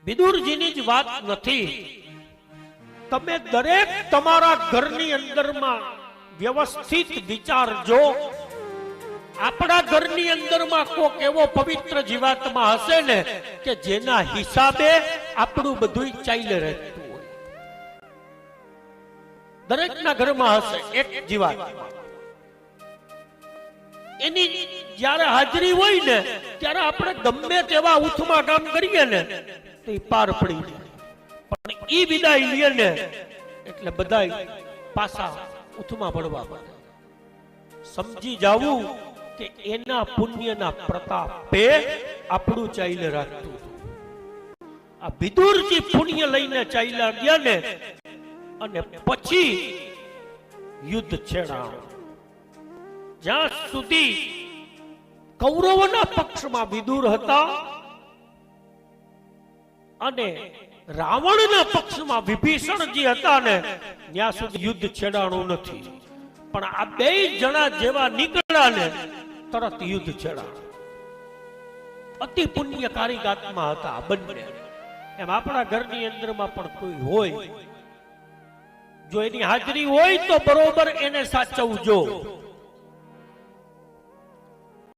વિદુરજીની જ વાત નથી. તમે દરેક તમારા ઘરની અંદરમાં વ્યવસ્થિત વિચારજો. આપણા ઘરની અંદરમાં કોક એવો પવિત્ર જીવાત્મા હશે ને કે જેના હિસાબે આપણું બધું ચાલે રહેતું હોય. દરેકના ઘરમાં હશે એક જીવાત્મા. એની જ્યારે હાજરી હોય ને ત્યારે આપણે ગમે તેવા ઉથમાં કામ કરીએ ને તો એ પાર પડી જાય. પણ ઈ વિદાય લે ને એટલે બધાય પાછા ઉથમાં પડવા પડે. સમજી જાવું કે એના પુણ્યના પ્રતાપે આપણું ચાલે રાખતું. આ વિદુરજી પુણ્ય લઈને ચાલ્યા ગયા ને અને પછી યુદ્ધ છેડાણું. જ્યાં સુધી કૌરવોના પક્ષમાં વિદુર હતા અને રાવણના પક્ષમાં વિભીષણજી હતા ને ત્યાં સુધી યુદ્ધ છેડાણું નથી. પણ આ બે જણા જેવા નીકળ્યા ને તરત યુદ્ધ છેડાણું. અતિ પુણ્યકારી આત્મા હતા બંને. એમ આપણા ઘરની અંદરમાં પણ કોઈ હોય, જો એની હાજરી હોય તો બરોબર એને સાચવજો.